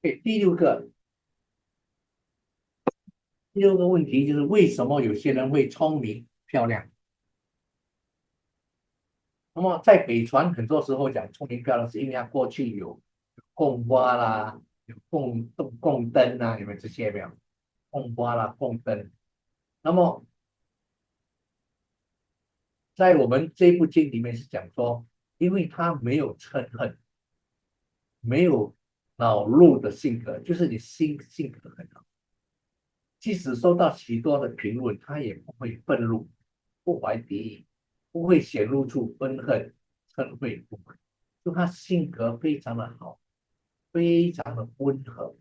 第六个问题就是为什么有些人会聪明漂亮？那么在北传很多时候讲聪明漂亮，是因为他过去有供花啦，有供灯啊，你们这些没有？供花啦，供灯。那么在我们这部经里面是讲说，因为他没有嗔恨，没有恼怒的性格，就是你性格很好，即使受到许多的评论，他也不会愤怒，不怀敌意，不会显露出愤恨、嗔恚、不满，就他性格非常的好，非常的温和。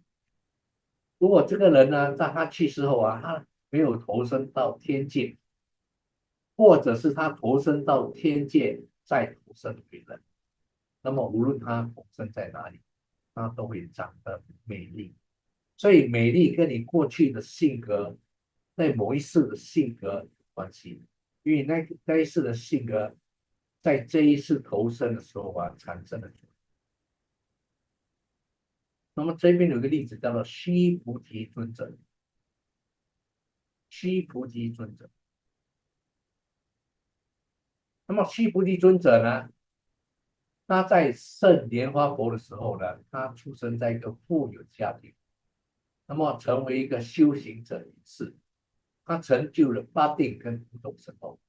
如果这个人呢，在他去世后啊，他没有投身到天界，或者是他投身到天界再投身为人，那么无论他投身在哪里，他都会长得美丽。所以美丽跟你过去的性格，在某一世的性格有关系，因为那一世的性格，在这一世投生的时候啊，产生了。那么这边有个例子叫做须菩提尊者，须菩提尊者。那么须菩提尊者呢，他在圣莲花国的时候呢，他出生在一个富有家庭，那么成为一个修行者一世，他成就了八定跟五种神通。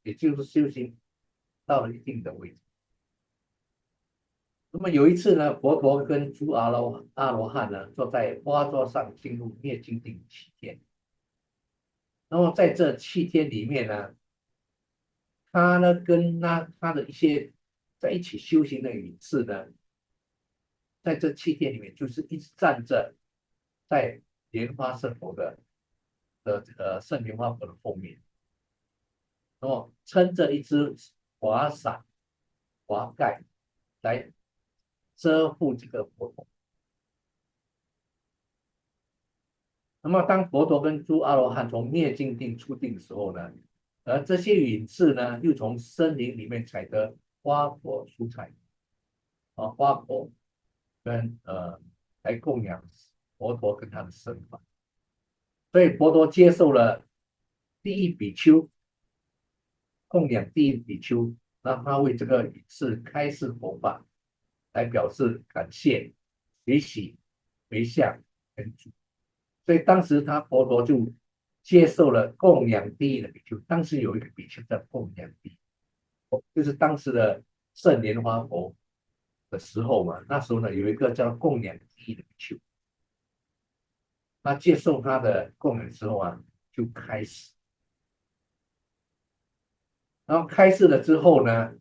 也就是修行到了一定的位置。那么有一次呢，佛陀跟诸阿罗汉呢坐在花座上进入灭尽定7天。那么在这7天里面呢，他呢跟他的一些在一起修行的隐士呢，在这7天里面就是一直站着在莲花圣佛的这个圣莲花佛的后面，然后撑着一只华伞、华盖来遮护这个佛陀。那么当佛陀跟诸阿罗汉从灭尽定出定的时候呢，而这些隐士呢，又从森林里面采得花果蔬菜花果跟来供养佛陀跟他的僧团。所以佛陀接受了第一比丘供养第一比丘，让他为这个隐士开示佛法，来表示感谢、随喜、回向跟祝。所以当时佛陀就接受了供养第一的比丘。当时有一个比丘叫供养第一，就是当时的圣莲花佛的时候嘛，那时候呢有一个叫供养第一的比丘，他接受他的供养之后啊，就开始，然后开始了之后呢，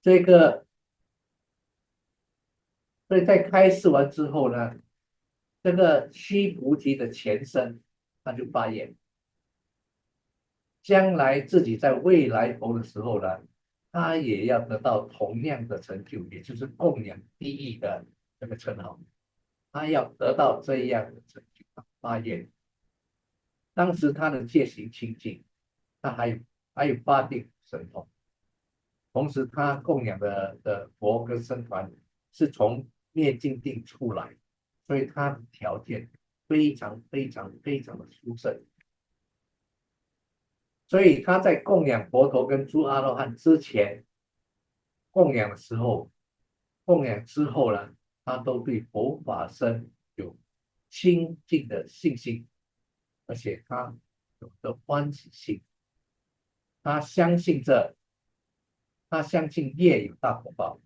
这个所以在开示完之后呢，这个须菩提的前身他就发言，将来自己在未来佛的时候呢，他也要得到同样的成就，也就是供养第一的这个称号，他要得到这样的成就。发言，当时他的戒行清净，他还有八定神通，同时他供养的佛跟僧团是从灭尽定出来，所以他的条件非常非常非常的殊胜。所以他在供养佛陀跟诸阿罗汉之前，供养的时候，供养之后呢，他都对佛法僧有清净的信心，而且他有着欢喜心，他相信这，他相信业有大果报，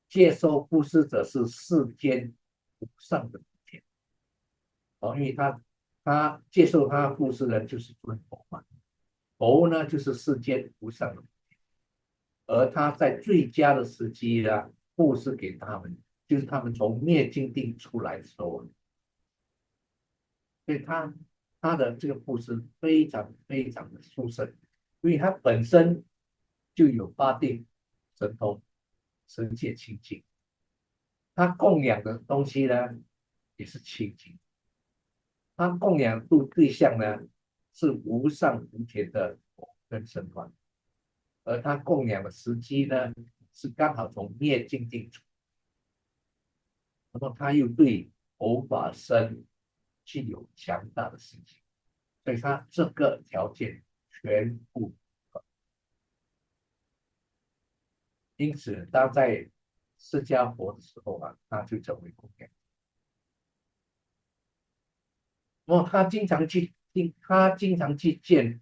接受布施者是世间无上的福田。因为他接受他布施人就是尊佛嘛，佛呢就是世间无上的福田，而他在最佳的时机呢，布施给他们，就是他们从灭尽定出来的时候，所以他的这个布施非常非常的殊胜，因为他本身就有八定神通，神界清净，他供养的东西呢也是清净，他供养对象呢是无上无田的跟神团，而他供养的时机呢是刚好从灭境定出，那么他又对佛法僧具有强大的信心，所以他这个条件全部因此当在释迦佛的时候啊，他就成为供养。那么他经常去见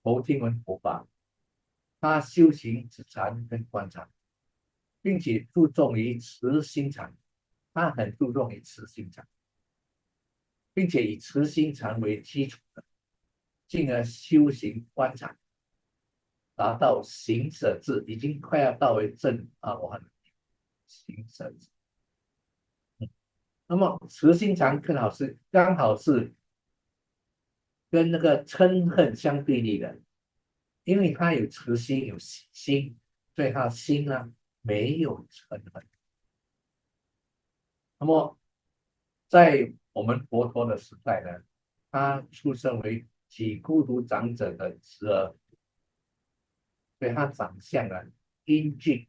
佛听闻佛法，他修行止禅跟观察，并且注重于慈心禅，他很注重于慈心禅，并且以慈心禅为基础的，进而修行观察，达到行舍智，已经快要到为正阿罗汉的行舍智。那么慈心禅刚好是跟那个嗔恨相对立的，因为他有慈心有喜心，所以他心呢没有嗔恨。那么在我们佛陀的时代呢，他出生为几孤独长者的侄儿，所以他长相呢英俊、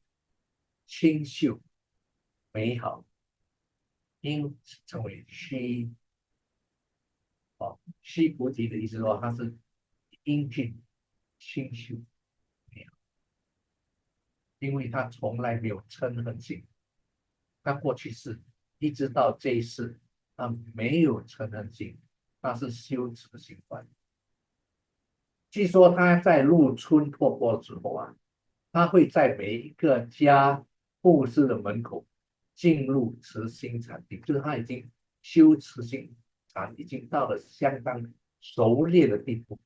清秀、美好，因此称为须菩提的意思说他是英俊、清秀、美好，因为他从来没有嗔恨心，他过去世一直到这一世，他没有嗔恨心，他是修持心观。据说他在入村托钵之后啊，他会在每一个家布施的门口进入慈心禅定，就是他已经修慈心禅，已经到了相当熟练的地步，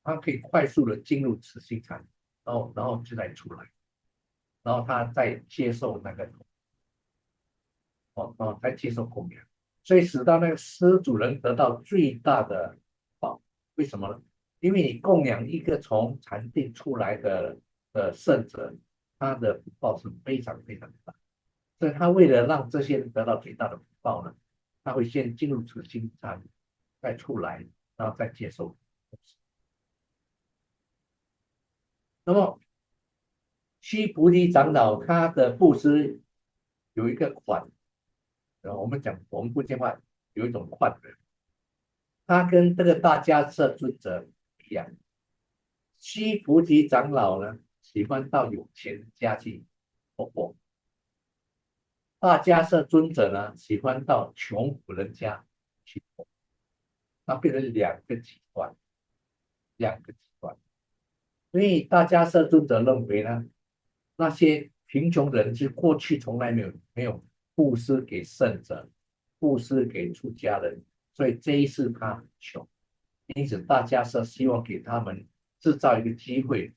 他可以快速的进入慈心禅，然后就再出来，然后他再接受那个再接受供养，所以使到那个施主人得到最大的报。为什么呢？因为你供养一个从禅定出来的圣者，他的福报是非常非常大。所以他为了让这些人得到最大的福报呢，他会先进入慈心禅，再出来，然后再接受。那么须菩提长老他的布施有一个款，我们不见话有一种款的，他跟这个大迦叶尊者一样。须菩提长老呢，喜欢到有钱人家去活活；大迦叶尊者呢，喜欢到穷苦人家去活。那变成两个极端，两个极端。所以大迦叶尊者认为呢，那些贫穷人就过去从来没有布施给圣者，布施给出家人，所以这一世他很穷。因此，大家是希望给他们制造一个机会，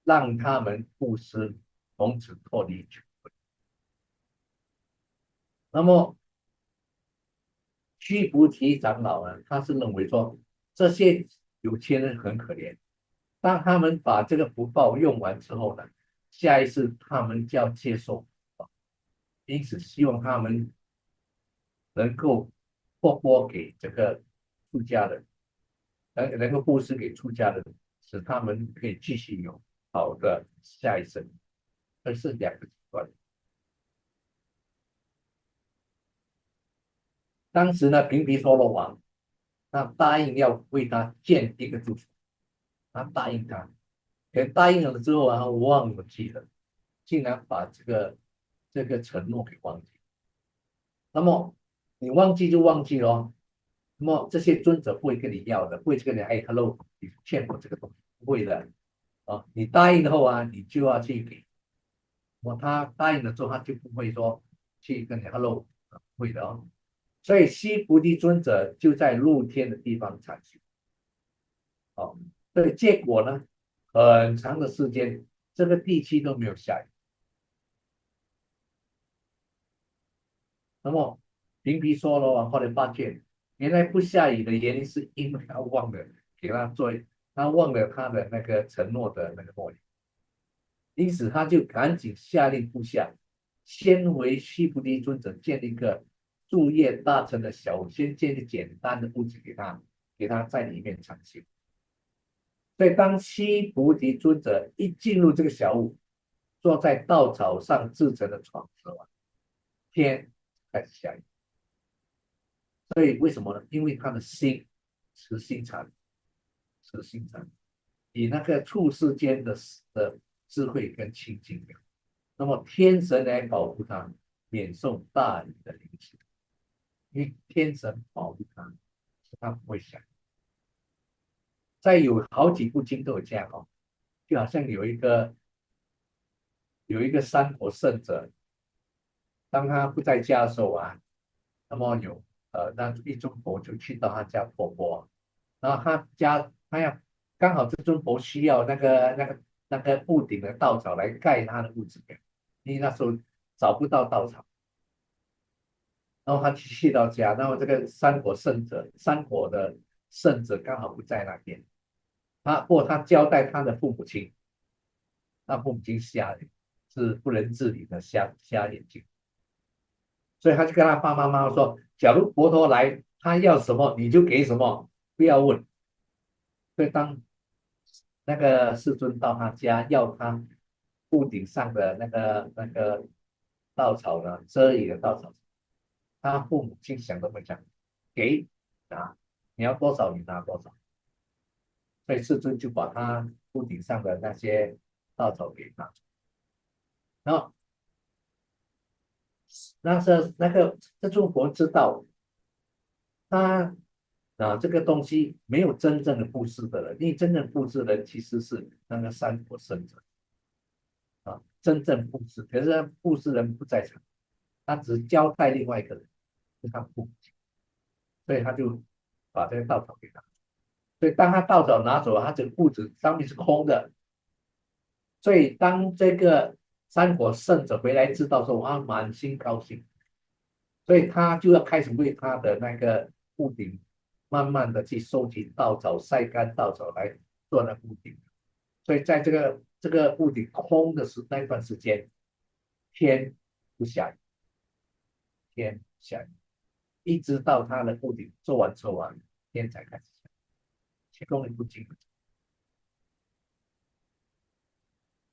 让他们布施，从此脱离穷困。那么，须菩提长老呢，他是认为说，这些有钱人很可怜，当他们把这个福报用完之后呢，下一次他们就要接受福报，因此希望他们能够托钵给这个出家人。能够布施给出家人，使他们可以继续有好的下一生，这是两个极端。当时呢，频毗娑罗王他答应要为他建一个住所，他答应他，可答应了之后啊，忘了记了，竟然把这个承诺给忘记。那么你忘记就忘记了，那么这些尊者不会跟你要的，不会跟你hello，你欠我这个东西，不会的啊。你答应后啊，你就要去给。他答应了之后，他就不会说去跟你 hello，不会的哦。所以须菩提尊者就在露天的地方禅修，哦，所以结果呢，很长的时间这个地区都没有下雨。那么频毗娑罗王后来发现，原来不下雨的原因是因为他忘了给他做，他忘了他的那个承诺的那个诺言，因此他就赶紧下令部下，先为须菩提尊者建一个住业大成的小屋，先建一个简单的屋子给他，给他在里面禅修。所以当须菩提尊者一进入这个小屋，坐在稻草上制成的床之后，天开始下雨。所以为什么呢？因为他的心是心禅，是心禅，以那个处世间的智慧跟清净的，那么天神来保护他，免受大雨的影响。因为天神保护他，他不会下雨。再有好几部经都有这样哦，就好像有一个三国圣者，当他不在家的时候啊，那么那一尊佛就去到他家佛国，然后他要刚好这尊佛需要那个屋顶的稻草来盖他的屋子，因为那时候找不到稻草，然后他去到家，然后这个三国的圣者刚好不在那边，他交代他的父母亲，他父母亲是不能自理的瞎眼睛。所以他就跟他爸爸妈妈说，假如佛陀来，他要什么你就给什么，不要问。所以当那个世尊到他家要他屋顶上的那个稻草呢，遮雨的稻草，他父母亲想都没想，给啊，你要多少你拿多少。所以世尊就把他屋顶上的那些稻草给他，然后这尊佛知道他这个东西没有真正的布施的人，因为真正布施的人其实是那个三果圣者真正布施，可是布施人不在场，他只交代另外一个人，是他父母亲，所以他就把这个稻草给他。所以当他稻草拿走了，他这个屋子上面是空的。所以当这个三果圣者回来知道说，满心高兴，所以他就要开始为他的那个屋顶慢慢的去收集稻草，晒干稻草来做那屋顶。所以在这个屋顶空的那段时间，天不下雨，天不下雨，一直到他的屋顶做完之后啊，天才开始下雨，提供一部经。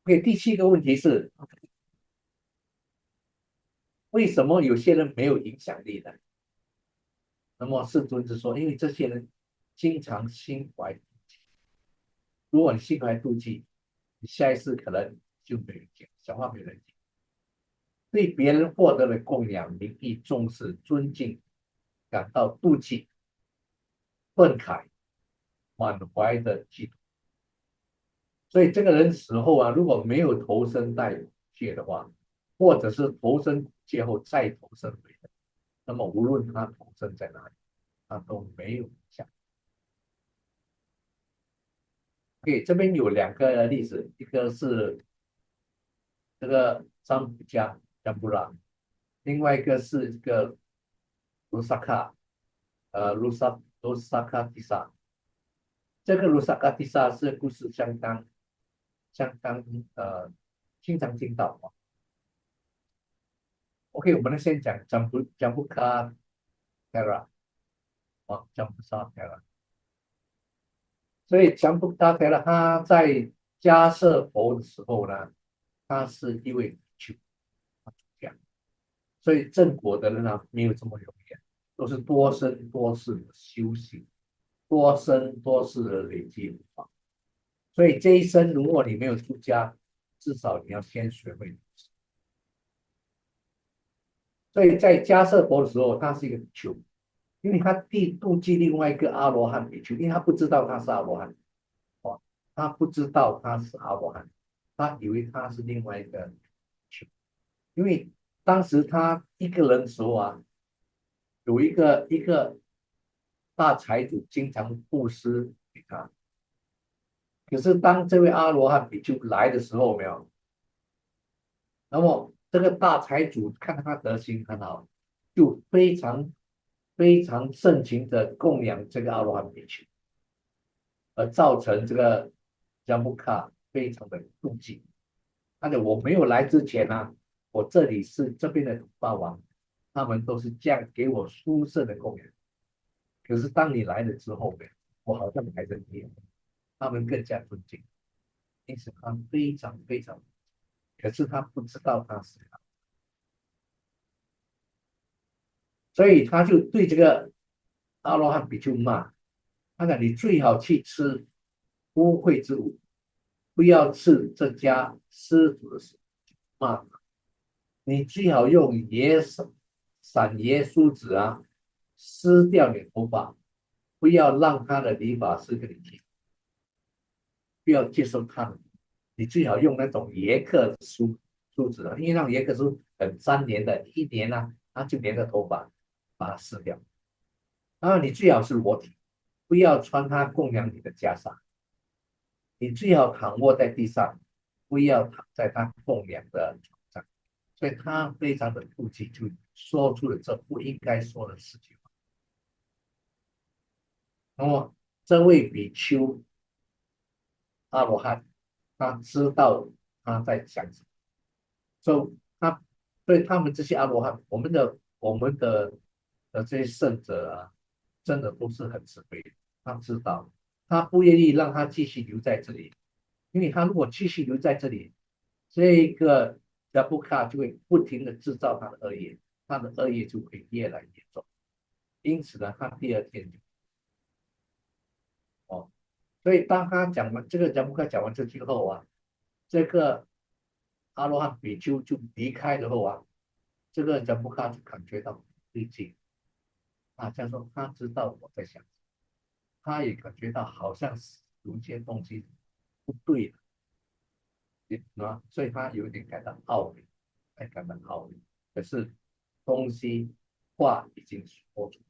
OK，第七个问题是，为什么有些人没有影响力呢？那么世尊是说，因为这些人经常心怀妒忌，如果你心怀妒忌，你下一次可能就没人听，讲话没人听，对别人获得了供养、名誉、重视、尊敬，感到妒忌、愤慨、满怀的嫉妒。所以这个人死后啊，如果没有投身在界的话，或者是投身界后再投身回来，那么无论他投身在哪里，他都没有影响。OK，这边有两个例子，一个是这个占卜拉，另外一个是这个卢萨卡，卢萨卡蒂萨。这个卢萨卡蒂萨是故事相当经常听到啊。OK，我们先讲占卜卡 Tera 占卜萨 Tera。所以占卜卡 Tera 他在迦摄佛的时候呢，他是一位主讲。所以正果的人呢，没有这么容易，都是多生多世的修行，多生多世的累积。所以这一生，如果你没有出家，至少你要先学会。所以在迦摄佛的时候，他是一个比丘，因为他妒忌另外一个阿罗汉比丘，因为他不知道他是阿罗汉，他不知道他是阿罗汉，他以为他是另外一个比丘，因为当时他一个人的时候啊，有一个大财主经常布施给他，可是当这位阿罗汉比丘来的时候，没有，那么这个大财主看他德行很好，就非常非常盛情的供养这个阿罗汉比丘，而造成这个加布卡非常的妒忌。我没有来之前啊，我这里是这边的土霸王，他们都是这样给我殊胜的供养。可是当你来了之后呢，我好像还是没有，他们更加尊敬，因此他非常非常。可是他不知道他是，所以他就对这个阿罗汉比丘骂，他讲你最好去吃污秽之物，不要吃这家施主的食骂，你最好用散椰梳子啊，撕掉你的头发，不要让他的理发师跟你提，不要接受他的，你最好用那种椰克梳子啊，因为那种椰克梳很粘连的，一粘啊，它就连着头发，把它撕掉。然后你最好是裸体，不要穿它供养你的袈裟，你最好躺卧在地上，不要躺在他供养的床上。所以他非常的妒忌，就说出了这不应该说的事情。那么这位比丘阿罗汉，他知道他在想什么，所以他对他们这些阿罗汉，我们的这些圣者啊，真的都是很慈悲的。他知道，他不愿意让他继续留在这里，因为他如果继续留在这里，这个加布卡就会不停的制造他的恶业，他的恶业就会越来越重。因此呢，他第二天就哦，所以当他讲完这个加布卡讲完这句后啊，这个阿罗汉比丘就离开了后啊，这个加布卡就感觉到不对劲啊，这样说他知道我在想，他也感觉到好像有些东西不对了，所以他有点感到懊悔，感到懊悔。可是东西话已经说出，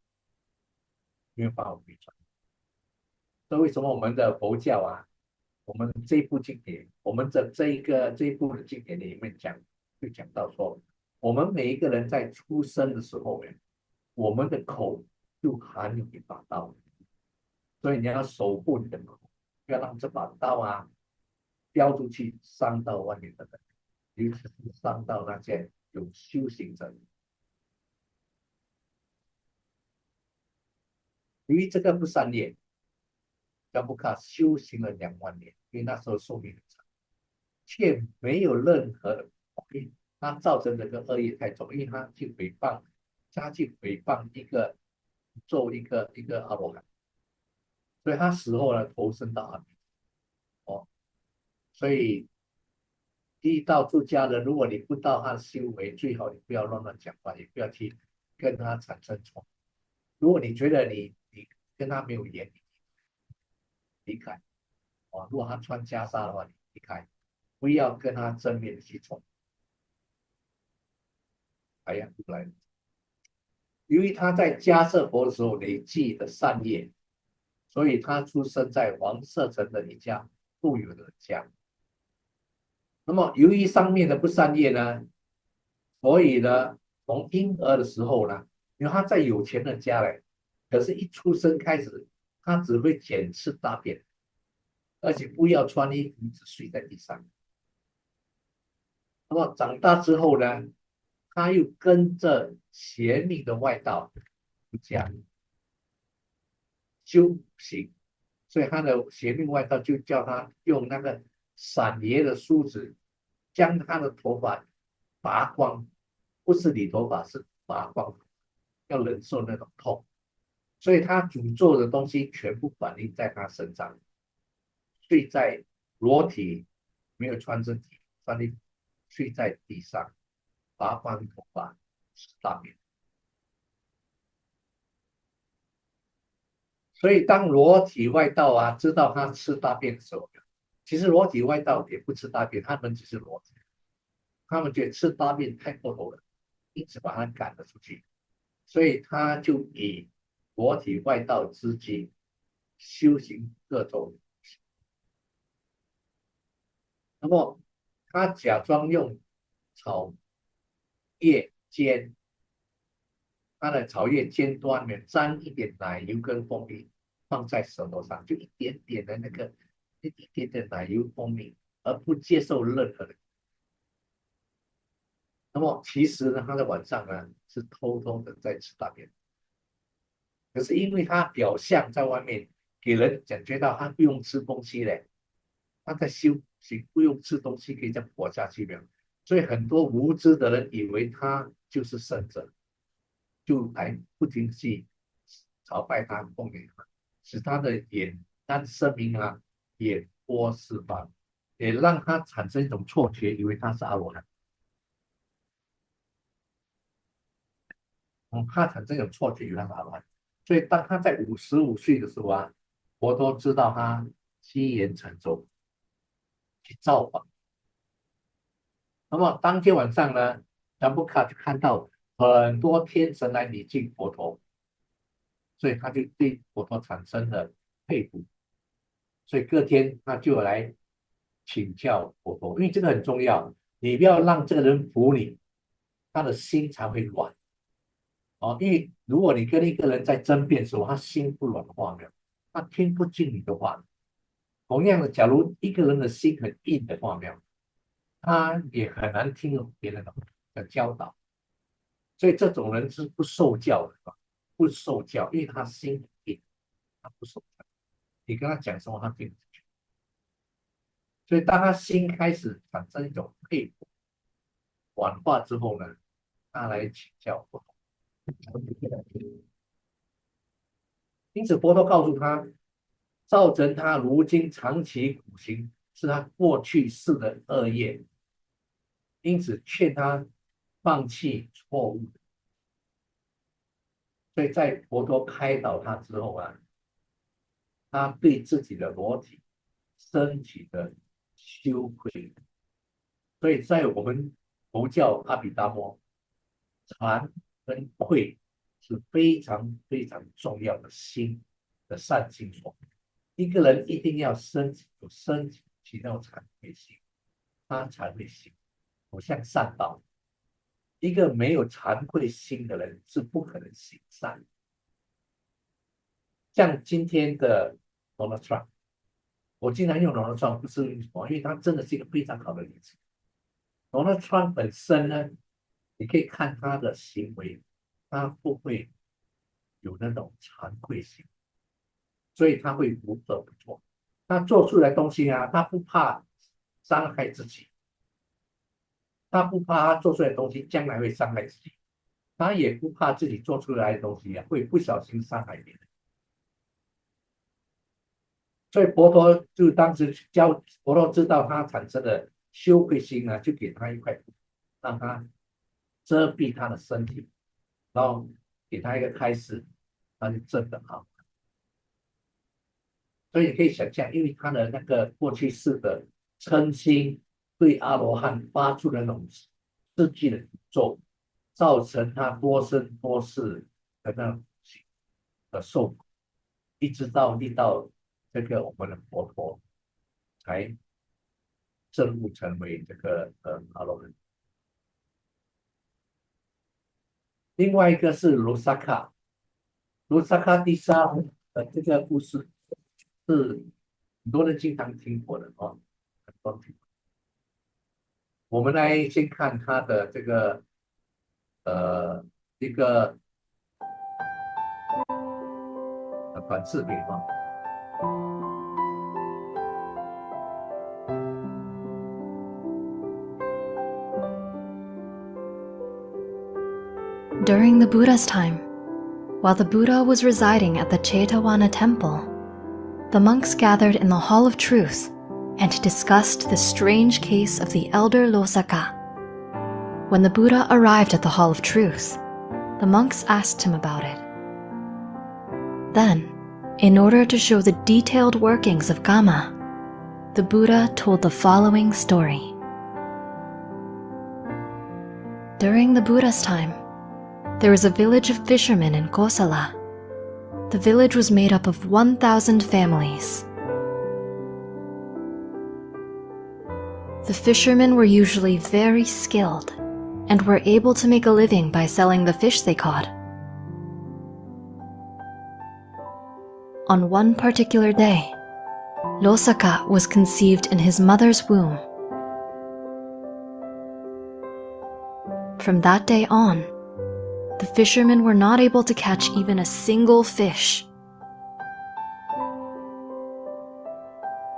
没有办法回转。所以为什么我们的佛教啊，我们这一部经典，我们这一部的经典里面就讲到说，我们每一个人在出生的时候呢，我们的口就含有一把刀，所以你要守护你的口，不要让这把刀啊飙出去伤到外面的人，尤其是伤到那些有修行者。由于这个不善业，加布卡修行了2万年，因为那时候寿命很长，却没有任何的报应。他造成这个恶业太重，因为他去诽谤一个阿罗汉，所以他死后呢投身到阿弥陀。所以遇到出家人，如果你不到他的修为，最好你不要乱讲话，也不要去跟他产生冲突。如果你觉得你跟他没有缘，离开如果他穿袈裟的话，你离开，不要跟他正面去冲。哎呀，来，由于他在迦舍佛的时候累积的善业，所以他出生在王舍城的一家富有的家。那么由于上面的不善业呢，所以呢，从婴儿的时候呢，因为他在有钱的家嘞，可是一出生开始，他只会捡吃大便，而且不要穿衣服，只睡在地上。那么长大之后呢，他又跟着邪命的外道出家修行，所以他的邪命外道就叫他用那个散爷的梳子将他的头发拔光，不是理头发，是拔光，要忍受那种痛。所以他诅咒的东西全部反映在他身上，睡在裸体，没有穿身体，穿的睡在地上，拔光头发，吃大便。所以当裸体外道啊知道他吃大便的时候，其实裸体外道也不吃大便，他们只是裸体，他们觉得吃大便太过头了，因此把他赶了出去。所以他就以裸体外道之机修行各种。那么他假装用草叶尖，他的草叶尖端呢沾一点奶油跟蜂蜜，放在舌头上，就一点点的一点点奶油蜂蜜，而不接受任何的。那么其实呢，他在晚上呢是偷偷的在吃大便，可是因为他表象在外面给人感觉到他不用吃东西嘞，他在修行不用吃东西可以这样活下去的，所以很多无知的人以为他就是圣者，就来不停去朝拜他、供养他，使他的生命也多释放，也让他产生一种错觉，以为他是阿罗汉。他产生一种错觉，以为他是阿罗汉。所以当他在55岁的时候佛陀知道他机缘成熟，去造访。那么当天晚上呢，达布卡就看到很多天神来礼敬佛陀，所以他就对佛陀产生了佩服。所以隔天他就来请教佛陀，因为这个很重要，你不要让这个人服你，他的心才会软。因为如果你跟一个人在争辩的时候，他心不软的话呢，他听不进你的话。同样的，假如一个人的心很硬的话呢，他也很难听懂别人的教导。所以这种人是不受教的，不受教，因为他心很硬，他不受教。你跟他讲什么，他听不进去。所以当他心开始产生一种佩服、软化之后呢，他来请教佛陀。因此，佛陀告诉他，造成他如今长期苦行是他过去世的恶业，因此劝他放弃错误。所以在佛陀开导他之后他对自己的裸体、身体的羞愧。所以在我们佛教阿毗达摩，惭跟愧是非常非常重要的心的善心所。一个人一定要有身体起到惭愧心，他才会行走向善道。一个没有惭愧心的人是不可能行善。像今天的 Donald Trump， 我经常用 Donald Trump 不是因为他真的是一个非常好的例子。Donald Trump 本身呢，你可以看他的行为，他不会有那种惭愧心，所以他会无恶不作。他做出来的东西他不怕伤害自己，他不怕他做出来的东西将来会伤害自己，他也不怕自己做出来的东西会不小心伤害别人。所以佛陀就当时佛陀知道他产生的羞愧心就给他一块布，让他遮蔽他的身体，然后给他一个开示，他就证得好。所以你可以想象，因为他的那个过去世的嗔心对阿罗汉发出的那种世纪的诅咒，造成他多生多世的那种受苦，一直到遇到这个我们的佛陀，才证悟成为这个阿罗汉。另外一个是卢萨卡，卢萨卡第三的这个故事是很多人经常听过的很多听过。我们来先看他的这个一个短视频During the Buddha's time, while the Buddha was residing at the Chetavana temple, the monks gathered in the Hall of Truth and discussed the strange case of the elder Losaka. When the Buddha arrived at the Hall of Truth, the monks asked him about it. Then, in order to show the detailed workings of Kama, the Buddha told the following story. During the Buddha's time, there was a village of fishermen in Kosala. The village was made up of 1,000 families. The fishermen were usually very skilled and were able to make a living by selling the fish they caught. On one particular day, Losaka was conceived in his mother's womb. From that day on, the fishermen were not able to catch even a single fish.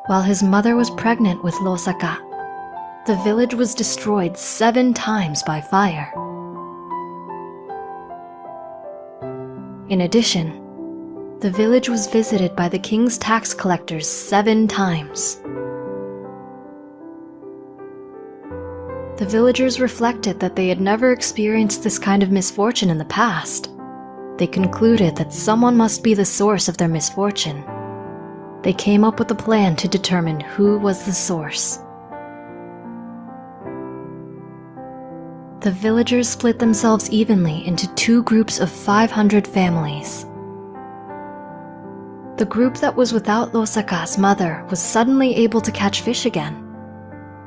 While his mother was pregnant with Losaka, the village was destroyed 7 times by fire. In addition, the village was visited by the king's tax collectors 7 times. The villagers reflected that they had never experienced this kind of misfortune in the past. They concluded that someone must be the source of their misfortune. They came up with a plan to determine who was the source. The villagers split themselves evenly into 2 groups of 500 families. The group that was without Losaka's mother was suddenly able to catch fish again,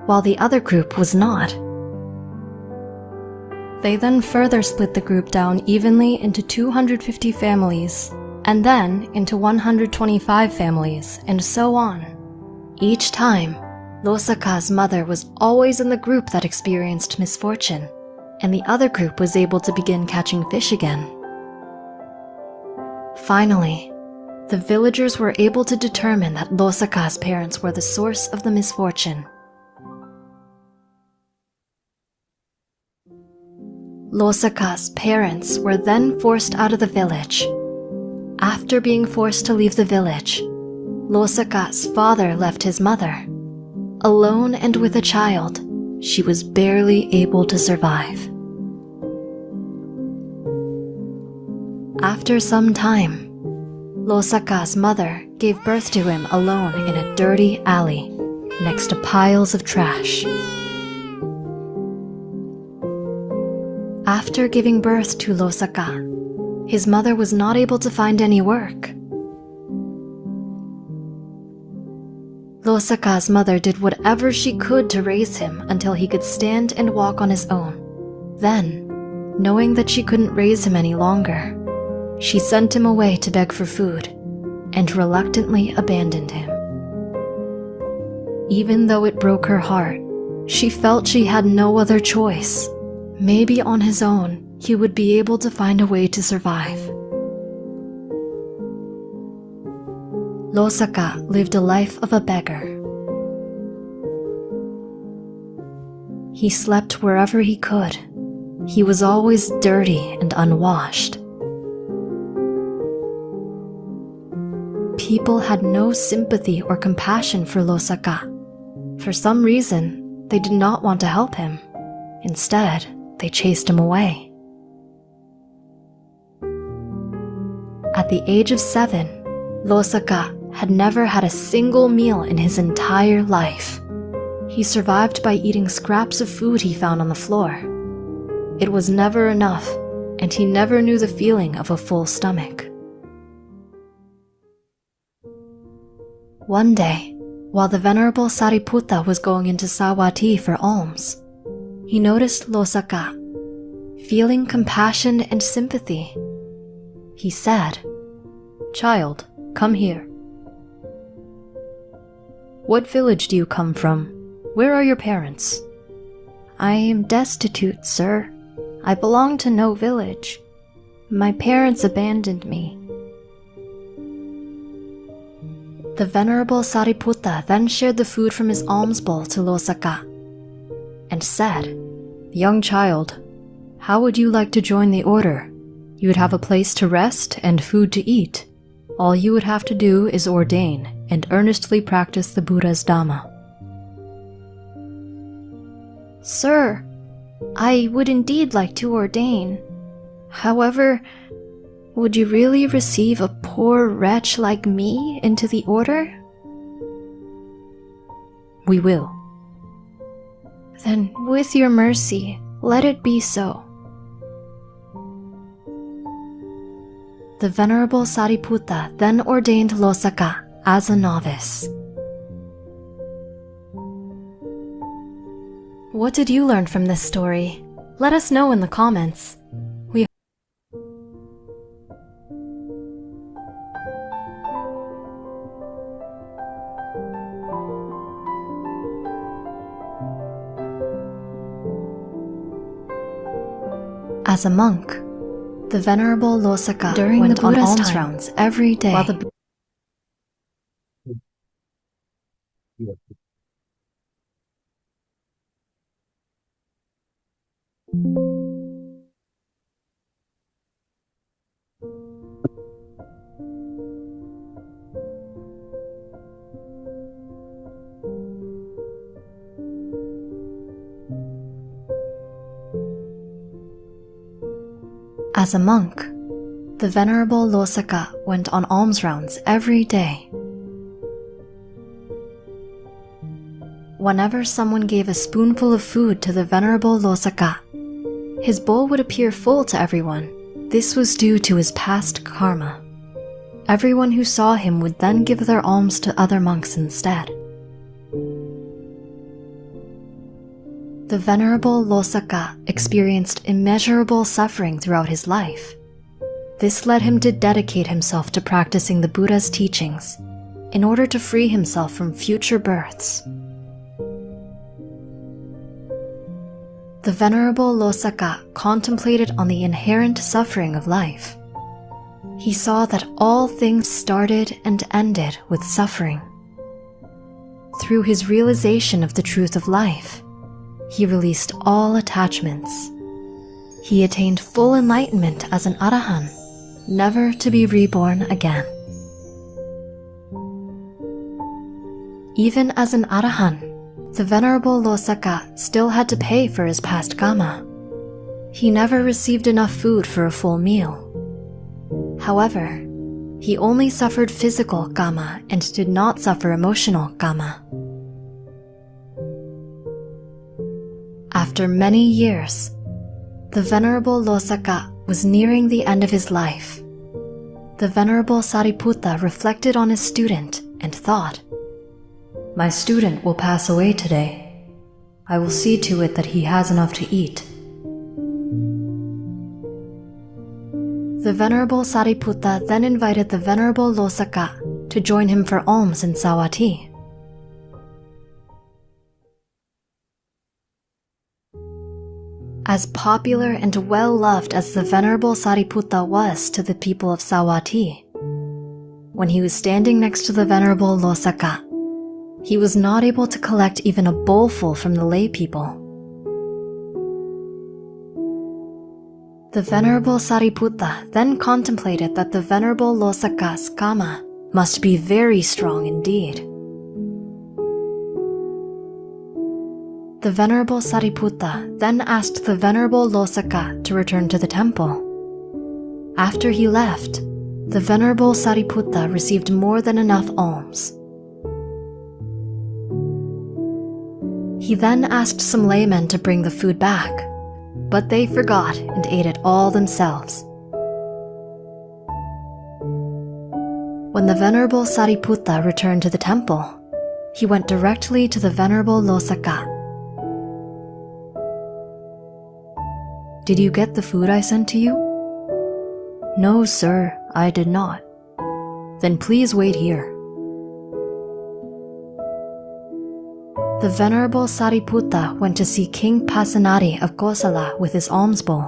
while the other group was not. They then further split the group down evenly into 250 families, and then into 125 families, and so on. Each time, Losaka's mother was always in the group that experienced misfortune, and the other group was able to begin catching fish again. Finally, the villagers were able to determine that Losaka's parents were the source of the misfortune. Losaka's parents were then forced out of the village. After being forced to leave the village, Losaka's father left his mother. Alone and with a child, she was barely able to survive. After some time, Losaka's mother gave birth to him alone in a dirty alley next to piles of trash. After giving birth to Losaka, his mother was not able to find any work. Losaka's mother did whatever she could to raise him until he could stand and walk on his own. Then, knowing that she couldn't raise him any longer, she sent him away to beg for food and reluctantly abandoned him. Even though it broke her heart, she felt she had no other choice. Maybe on his own, he would be able to find a way to survive. Losaka lived a life of a beggar. He slept wherever he could. He was always dirty and unwashed. People had no sympathy or compassion for Losaka. For some reason, they did not want to help him. Instead, they chased him away. At the age of 7, Losaka had never had a single meal in his entire life. He survived by eating scraps of food he found on the floor. It was never enough, and he never knew the feeling of a full stomach. One day, while the Venerable Sariputta was going into Sawati for alms, he noticed Losaka, feeling compassion and sympathy. He said, "Child, come here. What village do you come from? Where are your parents?" "I am destitute, sir. I belong to no village. My parents abandoned me." The Venerable Sariputta then shared the food from his alms bowl to Losaka and said, "Young child, how would you like to join the order? You would have a place to rest and food to eat. All you would have to do is ordain and earnestly practice the Buddha's Dhamma." "Sir, I would indeed like to ordain. However, would you really receive a poor wretch like me into the order?" "We will." "Then, with your mercy, let it be so." The Venerable Sariputta then ordained Losaka as a novice. What did you learn from this story? Let us know in the comments. As a monk, the Venerable Losaka went on alms rounds every day. As a monk, the Venerable Losaka went on alms rounds every day. Whenever someone gave a spoonful of food to the Venerable Losaka, his bowl would appear full to everyone. This was due to his past karma. Everyone who saw him would then give their alms to other monks instead. The Venerable Losaka experienced immeasurable suffering throughout his life. This led him to dedicate himself to practicing the Buddha's teachings in order to free himself from future births. The Venerable Losaka contemplated on the inherent suffering of life. He saw that all things started and ended with suffering. Through his realization of the truth of life, he released all attachments. He attained full enlightenment as an Arahant, never to be reborn again. Even as an Arahant, the Venerable Losaka still had to pay for his past karma. He never received enough food for a full meal. However, he only suffered physical karma and did not suffer emotional karma. After many years, the Venerable Losaka was nearing the end of his life. The Venerable Sariputta reflected on his student and thought, "My student will pass away today. I will see to it that he has enough to eat." The Venerable Sariputta then invited the Venerable Losaka to join him for alms in Sawati. As popular and well-loved as the Venerable Sariputta was to the people of Sawati, when he was standing next to the Venerable Losaka, he was not able to collect even a bowlful from the lay people. The Venerable Sariputta then contemplated that the Venerable Losaka's karma must be very strong indeed. The Venerable Sariputta then asked the Venerable Losaka to return to the temple. After he left, the Venerable Sariputta received more than enough alms. He then asked some laymen to bring the food back, but they forgot and ate it all themselves. When the Venerable Sariputta returned to the temple, he went directly to the Venerable Losaka. "Did you get the food I sent to you?" "No, sir, I did not." "Then please wait here." The Venerable Sariputta went to see King Pasenadi of Kosala with his alms bowl.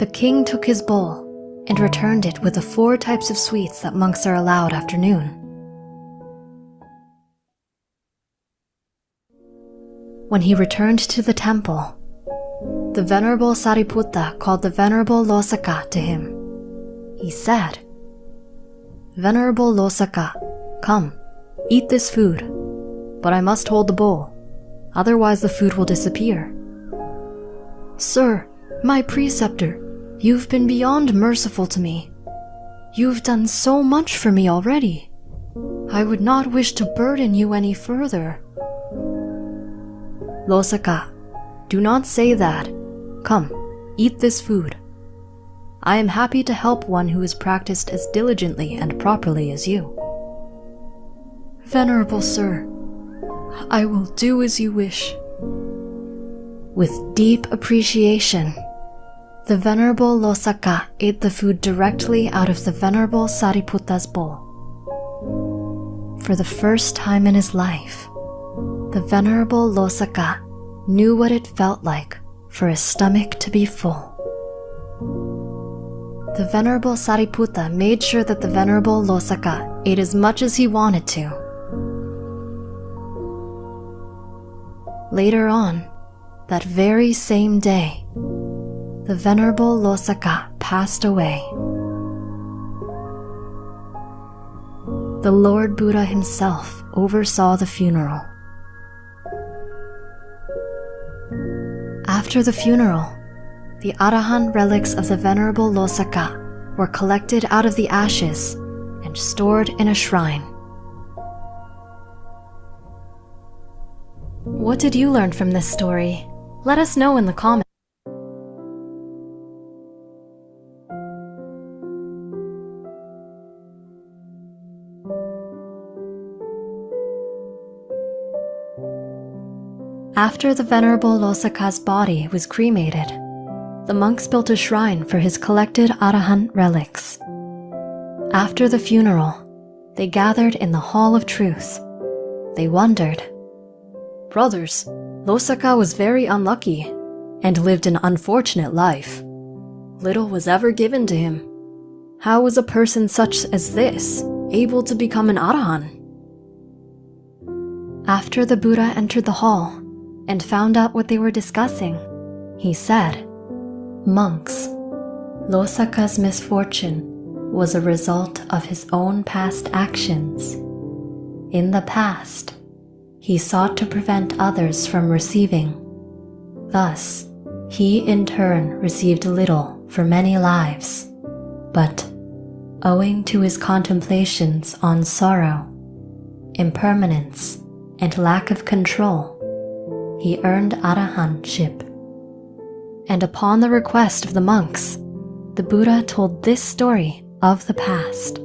The king took his bowl and returned it with the 4 types of sweets that monks are allowed after noon. When he returned to the temple, the Venerable Sariputta called the Venerable Losaka to him. He said, "Venerable Losaka, come, eat this food, but I must hold the bowl, otherwise the food will disappear." "Sir, my preceptor, you've been beyond merciful to me. You've done so much for me already. I would not wish to burden you any further." "Losaka, do not say that. Come, eat this food. I am happy to help one who has practiced as diligently and properly as you." "Venerable sir, I will do as you wish." With deep appreciation, the Venerable Losaka ate the food directly out of the Venerable Sariputta's bowl. For the first time in his life, the Venerable Losaka knew what it felt like for his stomach to be full. The Venerable Sariputta made sure that the Venerable Losaka ate as much as he wanted to. Later on, that very same day, the Venerable Losaka passed away. The Lord Buddha himself oversaw the funeral. After the funeral, the Arahant relics of the Venerable Losaka were collected out of the ashes and stored in a shrine. What did you learn from this story? Let us know in the comments. After the Venerable Losaka's body was cremated, the monks built a shrine for his collected Arahant relics. After the funeral, they gathered in the Hall of Truth. They wondered, "Brothers, Losaka was very unlucky and lived an unfortunate life. Little was ever given to him. How was a person such as this able to become an Arahant?" After the Buddha entered the hall and found out what they were discussing, he said, "Monks, Losaka's misfortune was a result of his own past actions. In the past, he sought to prevent others from receiving. Thus, he in turn received little for many lives. But, owing to his contemplations on sorrow, impermanence, and lack of control, he earned arahantship." And upon the request of the monks, the Buddha told this story of the past.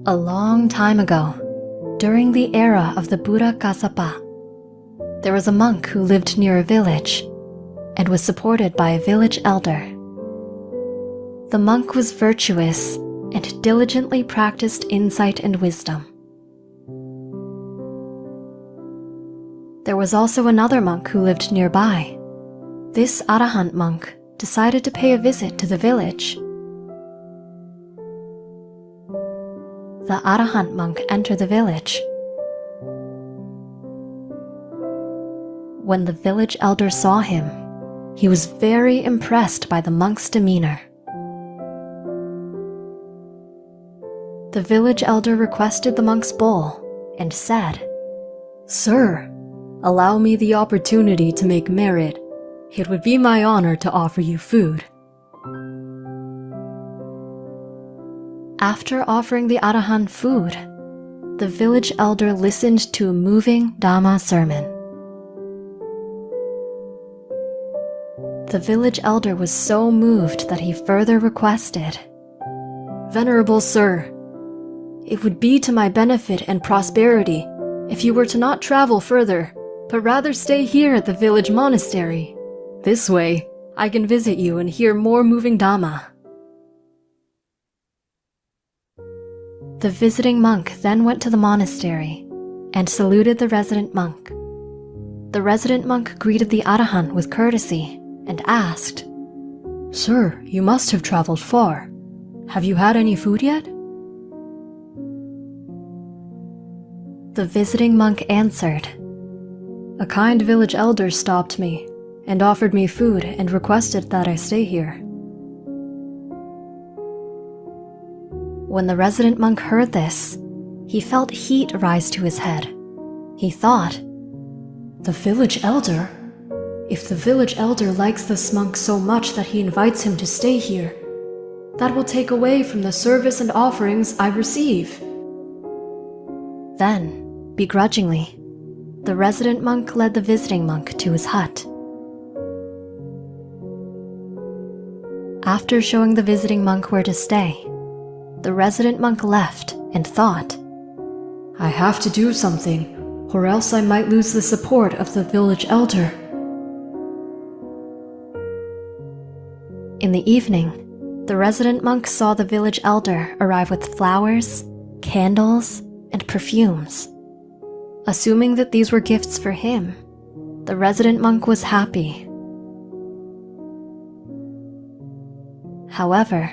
A long time ago, during the era of the Buddha Kassapa, there was a monk who lived near a village and was supported by a village elder. The monk was virtuous and diligently practiced insight and wisdom. There was also another monk who lived nearby. This Arahant monk decided to pay a visit to the village. The Arahant monk entered the village. When the village elder saw him, he was very impressed by the monk's demeanor. The village elder requested the monk's bowl and said, "Sir, allow me the opportunity to make merit. It would be my honor to offer you food." After offering the Arahant food, the village elder listened to a moving Dhamma sermon. The village elder was so moved that he further requested, "Venerable Sir, it would be to my benefit and prosperity if you were to not travel further, but rather stay here at the village monastery. This way, I can visit you and hear more moving Dhamma." The visiting monk then went to the monastery and saluted the resident monk. The resident monk greeted the Arahant with courtesy and asked, "Sir, you must have traveled far. Have you had any food yet?" The visiting monk answered, "A kind village elder stopped me and offered me food and requested that I stay here." When the resident monk heard this, he felt heat rise to his head. He thought, "The village elder? If the village elder likes this monk so much that he invites him to stay here, that will take away from the service and offerings I receive." Then, begrudgingly, the resident monk led the visiting monk to his hut. After showing the visiting monk where to stay, the resident monk left and thought, "I have to do something, or else I might lose the support of the village elder." In the evening, the resident monk saw the village elder arrive with flowers, candles, and perfumes. Assuming that these were gifts for him, the resident monk was happy. However,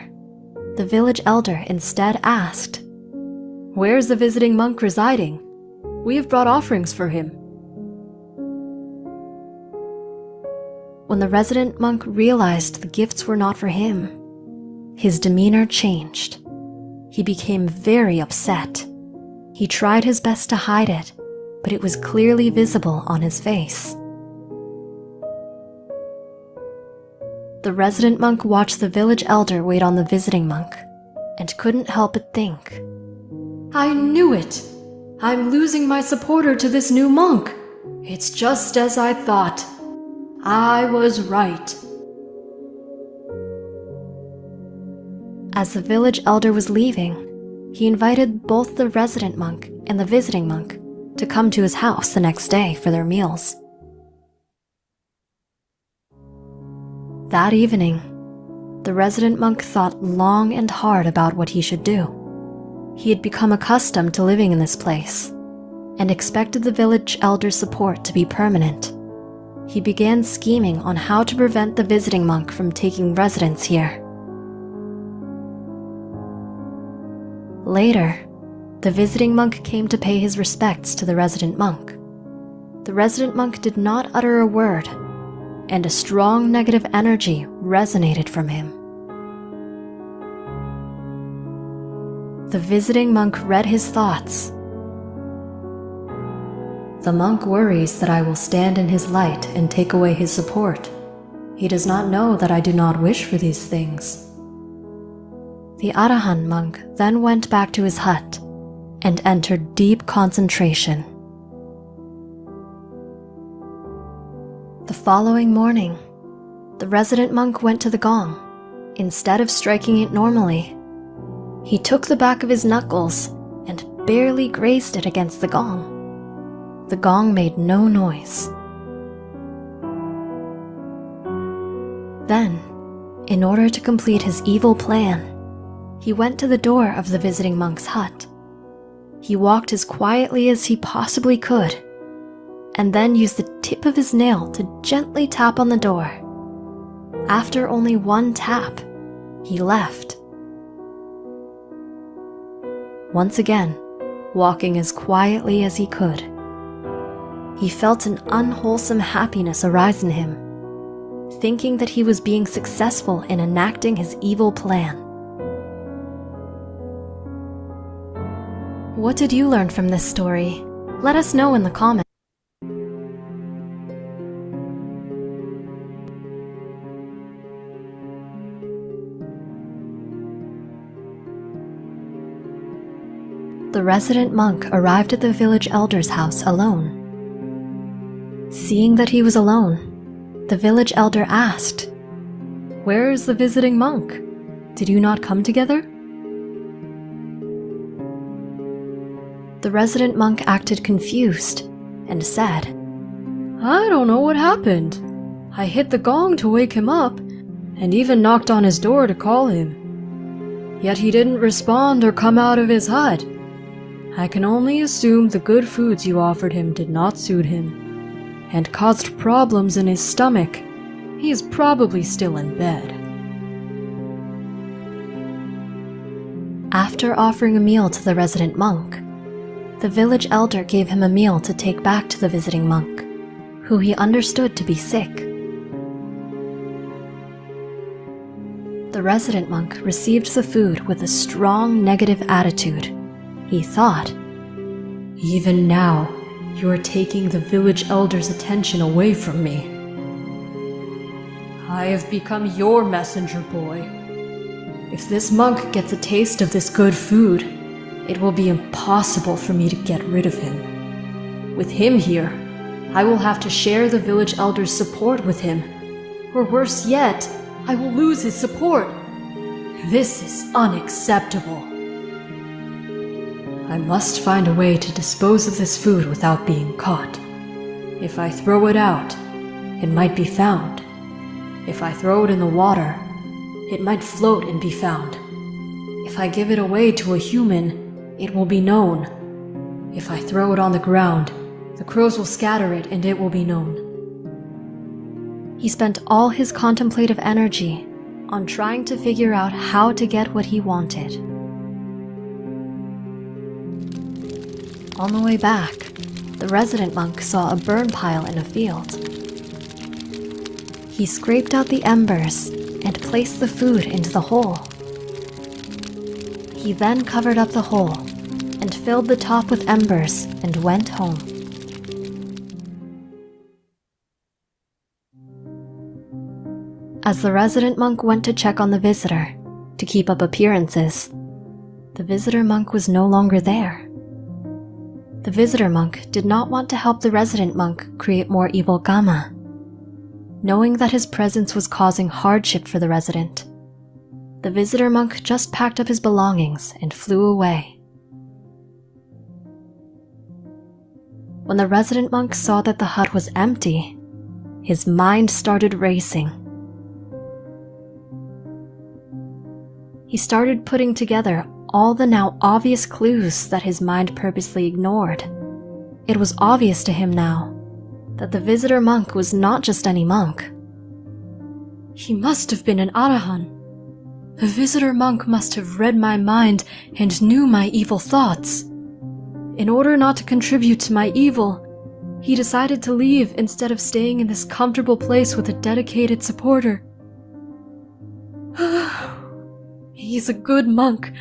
the village elder instead asked, "Where is the visiting monk residing? We have brought offerings for him." When the resident monk realized the gifts were not for him, his demeanor changed. He became very upset. He tried his best to hide it, but it was clearly visible on his face. The resident monk watched the village elder wait on the visiting monk and couldn't help but think, "I knew it! I'm losing my supporter to this new monk. It's just as I thought. I was right." As the village elder was leaving, he invited both the resident monk and the visiting monk to come to his house the next day for their meals. That evening, the resident monk thought long and hard about what he should do. He had become accustomed to living in this place and expected the village elder's support to be permanent. He began scheming on how to prevent the visiting monk from taking residence here. Later, the visiting monk came to pay his respects to the resident monk. The resident monk did not utter a word, and a strong negative energy resonated from him. The visiting monk read his thoughts. "The monk worries that I will stand in his light and take away his support. He does not know that I do not wish for these things." The Arahant monk then went back to his hut and entered deep concentration. The following morning, the resident monk went to the gong. Instead of striking it normally, he took the back of his knuckles and barely grazed it against the gong. The gong made no noise. Then, in order to complete his evil plan, he went to the door of the visiting monk's hut. He walked as quietly as he possibly could, and then used the tip of his nail to gently tap on the door. After only one tap, he left. Once again, walking as quietly as he could, he felt an unwholesome happiness arise in him, thinking that he was being successful in enacting his evil plan. What did you learn from this story? Let us know in the comments. The resident monk arrived at the village elder's house alone. Seeing that he was alone, the village elder asked, "Where is the visiting monk? Did you not come together?" The resident monk acted confused and said, "I don't know what happened. I hit the gong to wake him up and even knocked on his door to call him. Yet he didn't respond or come out of his hut. I can only assume the good foods you offered him did not suit him and caused problems in his stomach. He is probably still in bed." After offering a meal to the resident monk, the village elder gave him a meal to take back to the visiting monk, who he understood to be sick. The resident monk received the food with a strong negative attitude. He thought, "Even now, you are taking the village elder's attention away from me. I have become your messenger boy. If this monk gets a taste of this good food, it will be impossible for me to get rid of him. With him here, I will have to share the village elder's support with him, or worse yet, I will lose his support. This is unacceptable. I must find a way to dispose of this food without being caught. If I throw it out, it might be found. If I throw it in the water, it might float and be found. If I give it away to a human, it will be known. If I throw it on the ground, the crows will scatter it and it will be known." He spent all his contemplative energy on trying to figure out how to get what he wanted. On the way back, the resident monk saw a burn pile in a field. He scraped out the embers and placed the food into the hole. He then covered up the hole and filled the top with embers and went home. As the resident monk went to check on the visitor, to keep up appearances, the visitor monk was no longer there. The visitor monk did not want to help the resident monk create more evil karma. Knowing that his presence was causing hardship for the resident, the visitor monk just packed up his belongings and flew away. When the resident monk saw that the hut was empty, his mind started racing. He started putting together all the now obvious clues that his mind purposely ignored. It was obvious to him now that the visitor monk was not just any monk. He must have been an Arahant. The visitor monk must have read my mind and knew my evil thoughts. In order not to contribute to my evil, he decided to leave instead of staying in this comfortable place with a dedicated supporter. He's a good monk.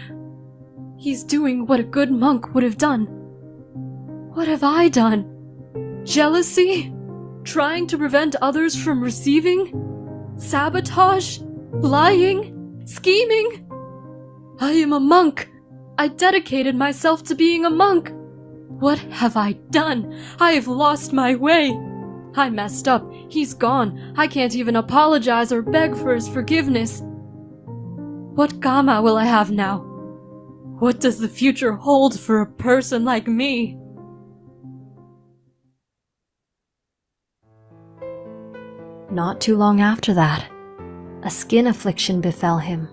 He's doing what a good monk would have done. What have I done? Jealousy? Trying to prevent others from receiving? Sabotage? Lying? Scheming? I am a monk. I dedicated myself to being a monk. What have I done? I have lost my way. I messed up. He's gone. I can't even apologize or beg for his forgiveness. What karma will I have now? What does the future hold for a person like me? Not too long after that, a skin affliction befell him.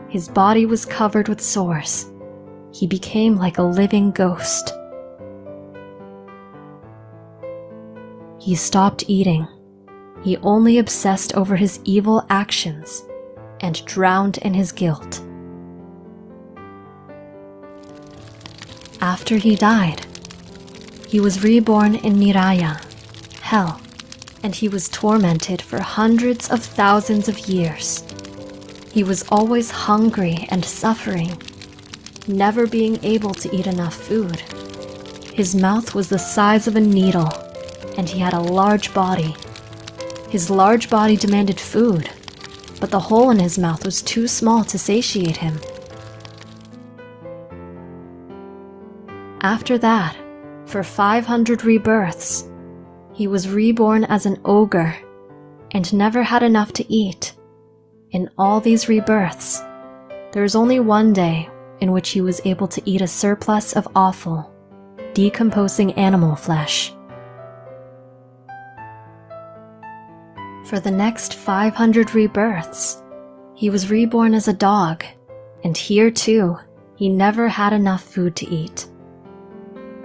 His body was covered with sores. He became like a living ghost. He stopped eating. He only obsessed over his evil actions and drowned in his guilt. After he died, he was reborn in Niraya, hell, and he was tormented for hundreds of thousands of years. He was always hungry and suffering, never being able to eat enough food. His mouth was the size of a needle, and he had a large body. His large body demanded food, but the hole in his mouth was too small to satiate him. After that, for 500 rebirths, he was reborn as an ogre and never had enough to eat. In all these rebirths, there is only one day in which he was able to eat a surplus of offal, decomposing animal flesh. For the next 500 rebirths, he was reborn as a dog, and here too, he never had enough food to eat.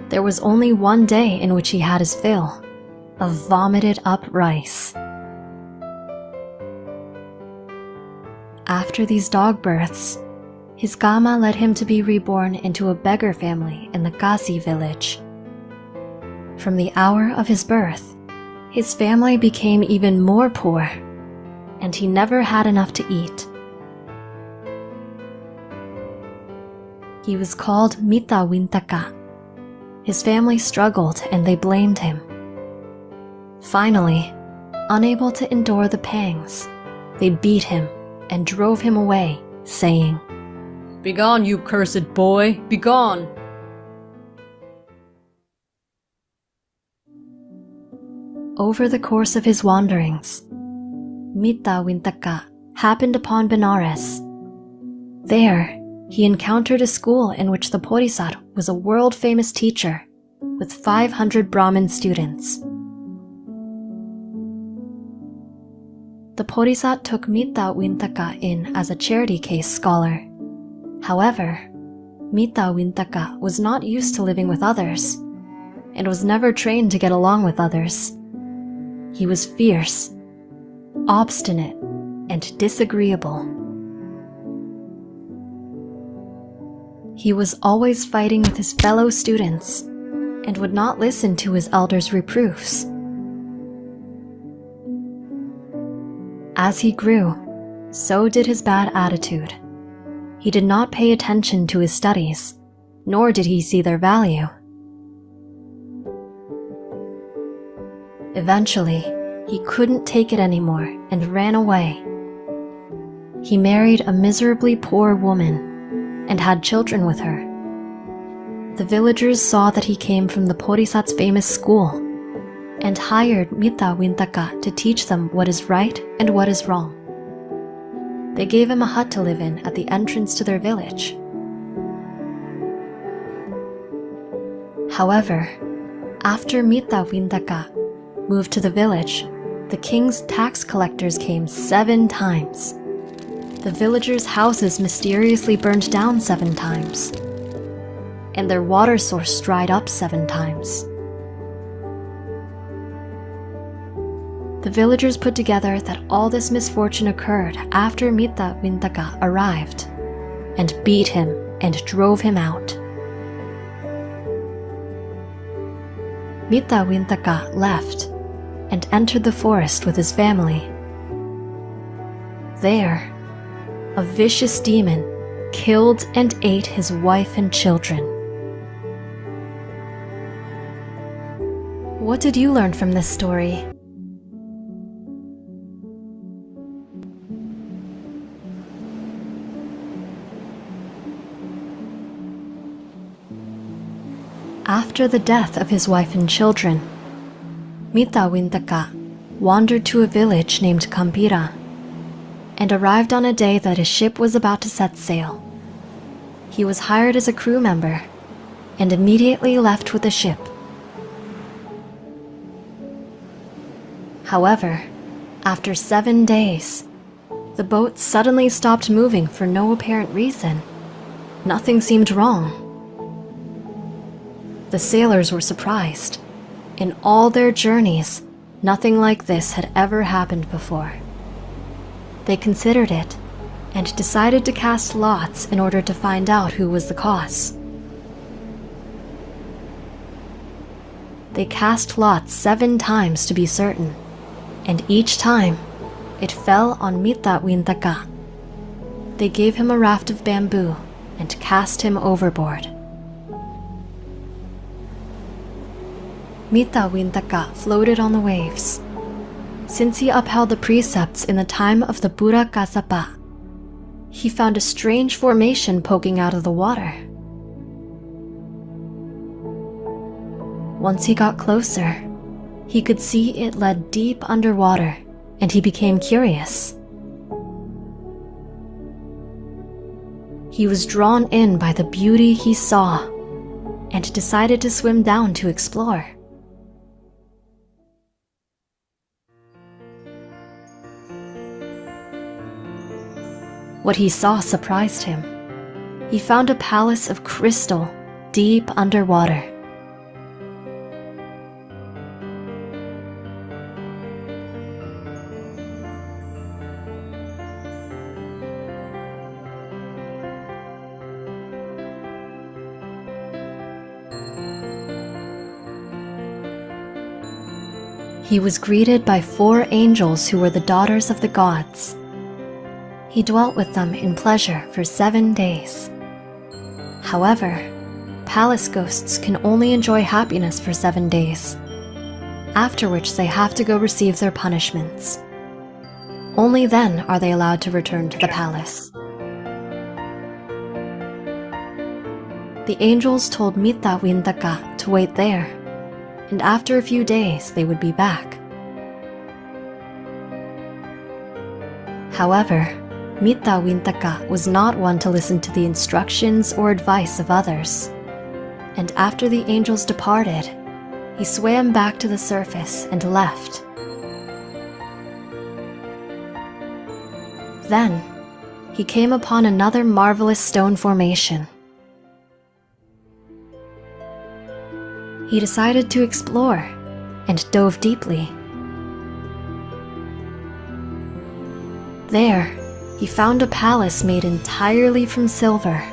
There was only one day in which he had his fill, of vomited up rice. After these dog births, his karma led him to be reborn into a beggar family in the Kasi village. From the hour of his birth, his family became even more poor, and he never had enough to eat. He was called Mita Wintaka. His family struggled and they blamed him. Finally, unable to endure the pangs, they beat him and drove him away, saying, "Begone, you cursed boy, begone!" Over the course of his wanderings, Mita Wintaka happened upon Benares. There, he encountered a school in which the Bodhisattva was a world-famous teacher with 500 Brahmin students. The Bodhisattva took Mita Wintaka in as a charity case scholar. However, Mita Wintaka was not used to living with others and was never trained to get along with others. He was fierce, obstinate, and disagreeable. He was always fighting with his fellow students and would not listen to his elders' reproofs. As he grew, so did his bad attitude. He did not pay attention to his studies, nor did he see their value. Eventually, he couldn't take it anymore and ran away. He married a miserably poor woman and had children with her. The villagers saw that he came from the Bodhisattva's famous school and hired Mita Wintaka to teach them what is right and what is wrong. They gave him a hut to live in at the entrance to their village. However, after Mita Wintaka moved to the village, the king's tax collectors came 7 times. The villagers' houses mysteriously burned down 7 times, and their water source dried up 7 times. The villagers put together that all this misfortune occurred after Mita Wintaka arrived, and beat him and drove him out. Mita Wintaka left and entered the forest with his family. There, a vicious demon killed and ate his wife and children. What did you learn from this story? After the death of his wife and children, Mita Wintaka wandered to a village named Kampira and arrived on a day that his ship was about to set sail. He was hired as a crew member and immediately left with the ship. However, after 7 days, the boat suddenly stopped moving for no apparent reason. Nothing seemed wrong. The sailors were surprised. In all their journeys, nothing like this had ever happened before. They considered it and decided to cast lots in order to find out who was the cause. They cast lots 7 times to be certain, and each time it fell on Mita Wintaka. They gave him a raft of bamboo and cast him overboard. Mita Wintaka floated on the waves. Since he upheld the precepts in the time of the Buddha Kassapa, he found a strange formation poking out of the water. Once he got closer, he could see it led deep underwater, and he became curious. He was drawn in by the beauty he saw and decided to swim down to explore. What he saw surprised him. He found a palace of crystal deep underwater. He was greeted by 4 angels who were the daughters of the gods. He dwelt with them in pleasure for 7 days. However, palace ghosts can only enjoy happiness for 7 days, after which they have to go receive their punishments. Only then are they allowed to return to the palace. The angels told Mita Wintaka to wait there, and after a few days they would be back. However, Mita Wintaka was not one to listen to the instructions or advice of others, and after the angels departed, he swam back to the surface and left. Then, he came upon another marvelous stone formation. He decided to explore and dove deeply. There, he found a palace made entirely from silver.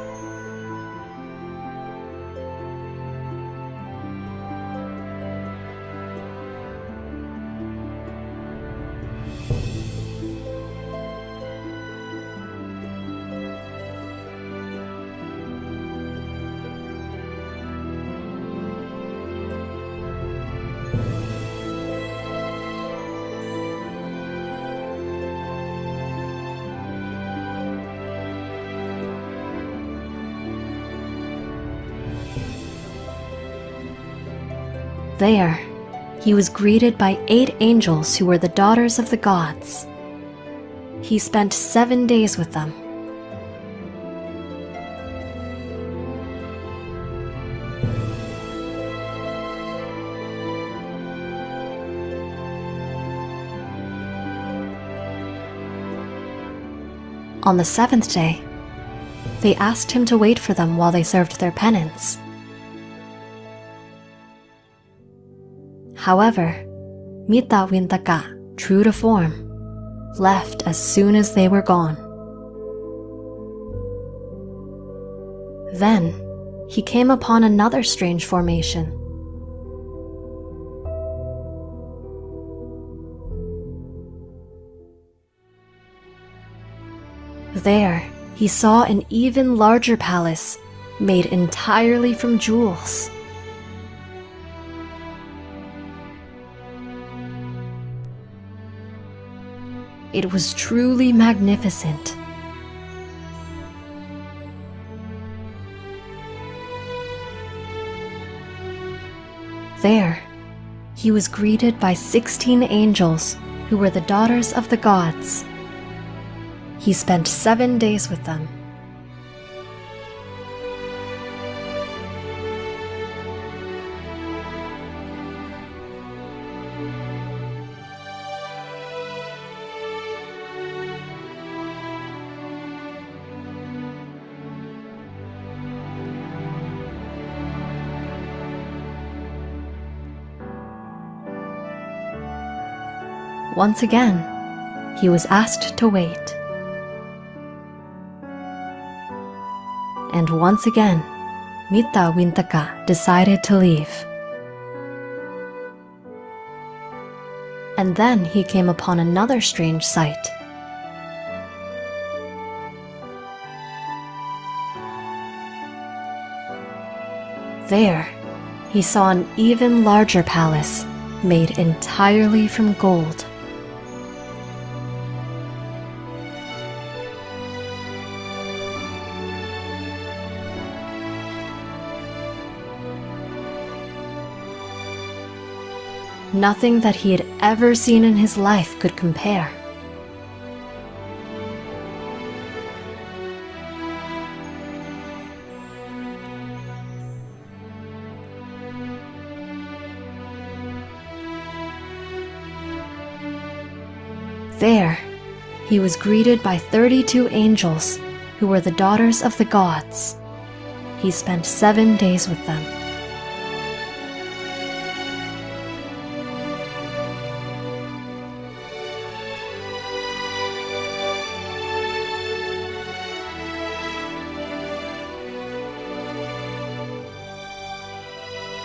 There, he was greeted by 8 angels who were the daughters of the gods. He spent 7 days with them. On the 7th day, they asked him to wait for them while they served their penance. However, Mita Wintaka, true to form, left as soon as they were gone. Then, he came upon another strange formation. There, he saw an even larger palace made entirely from jewels. It was truly magnificent. There, he was greeted by 16 angels who were the daughters of the gods. He spent 7 days with them. Once again, he was asked to wait. And once again, Mita Wintaka decided to leave. And then he came upon another strange sight. There, he saw an even larger palace made entirely from gold. Nothing that he had ever seen in his life could compare. There, he was greeted by 32 angels who were the daughters of the gods. He spent 7 days with them.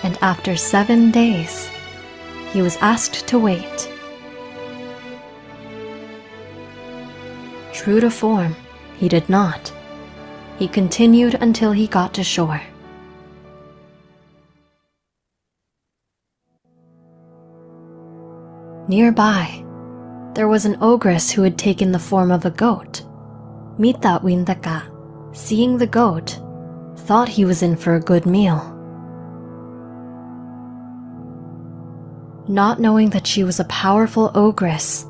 And after 7 days, he was asked to wait. True to form, he did not. He continued until he got to shore. Nearby, there was an ogress who had taken the form of a goat. Mita Wintaka, seeing the goat, thought he was in for a good meal. Not knowing that she was a powerful ogress,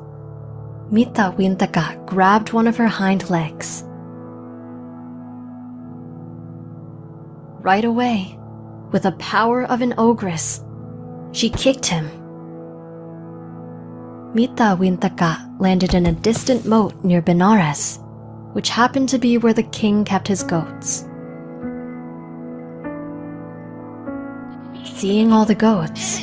Mita Wintaka grabbed one of her hind legs. Right away, with the power of an ogress, she kicked him. Mita Wintaka landed in a distant moat near Benares, which happened to be where the king kept his goats. Seeing all the goats,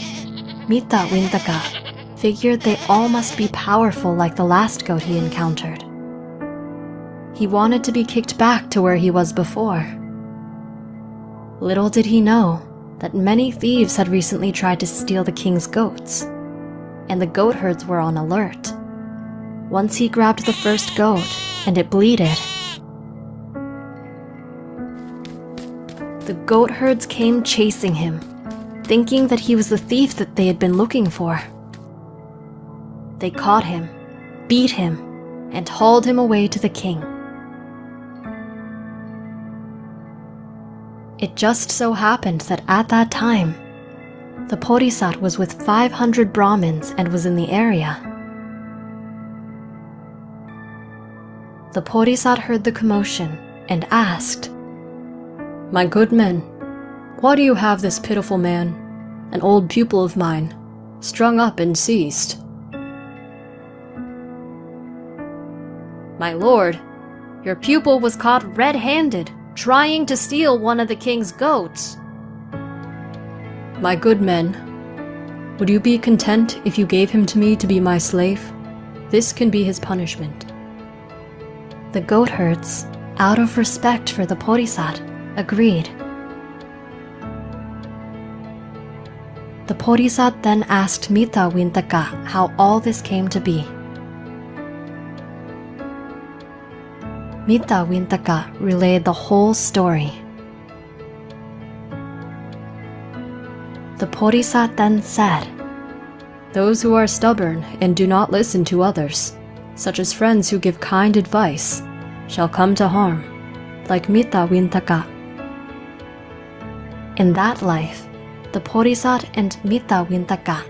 Mita Wintaka figured they all must be powerful like the last goat he encountered. He wanted to be kicked back to where he was before. Little did he know that many thieves had recently tried to steal the king's goats, and the goat herds were on alert. Once he grabbed the first goat and it bleated, the goat herds came chasing him, thinking that he was the thief that they had been looking for. They caught him, beat him, and hauled him away to the king. It just so happened that at that time, The Bodhisattva was with 500 Brahmins and was in the area. The Bodhisattva heard the commotion and asked, "My good men, why do you have this pitiful man, an old pupil of mine, strung up and seized?" "My lord, your pupil was caught red-handed, trying to steal one of the king's goats." "My good men, would you be content if you gave him to me to be my slave? This can be his punishment." The goatherds, out of respect for the Bodhisattva, agreed. The Bodhisattva then asked Mita Wintaka how all this came to be. Mita Wintaka relayed the whole story. The Bodhisattva then said, "Those who are stubborn and do not listen to others, such as friends who give kind advice, shall come to harm, like Mita Wintaka." In that life, the Bodhisattva and Mita Wintaka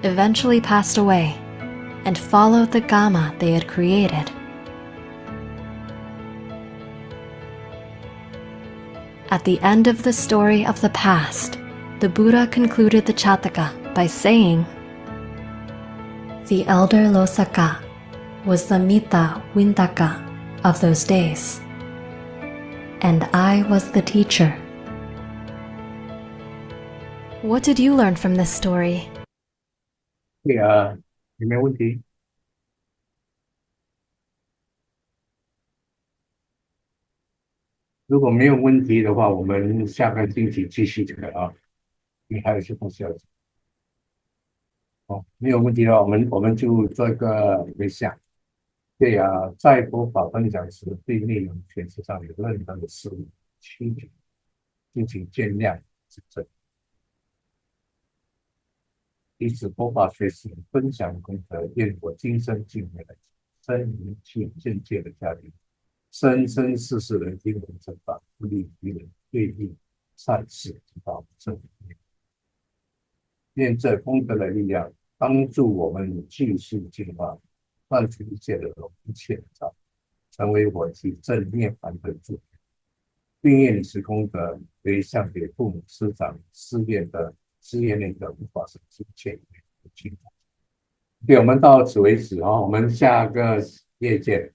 eventually passed away and followed the Gama they had created. At the end of the story of the past, the Buddha concluded the Jataka by saying, "The elder Losaka was the Mita Wintaka of those days, and I was the teacher." What did you learn from this story? 对啊，有没有问题？如果没有问题的话，我们下个星期继续这个啊。你还有些东西要讲？哦，没有问题的话，我们就做一个回想。对啊，在佛法分享时，对内容诠释上有任何的失误、曲解，敬请见谅指正。以此佛法学习分享功德，愿我今生尽美的生灵气见界的家庭，生生世世人听闻正法，不利于人，对利善事之道正念。愿这功德的力量帮助我们继续进化，断除一切的容一切的障，成为我及正涅槃的助缘。并愿以此功德为向给父母师长事业内的无法省之切与进步。对，我们到此为止啊，我们下个业见。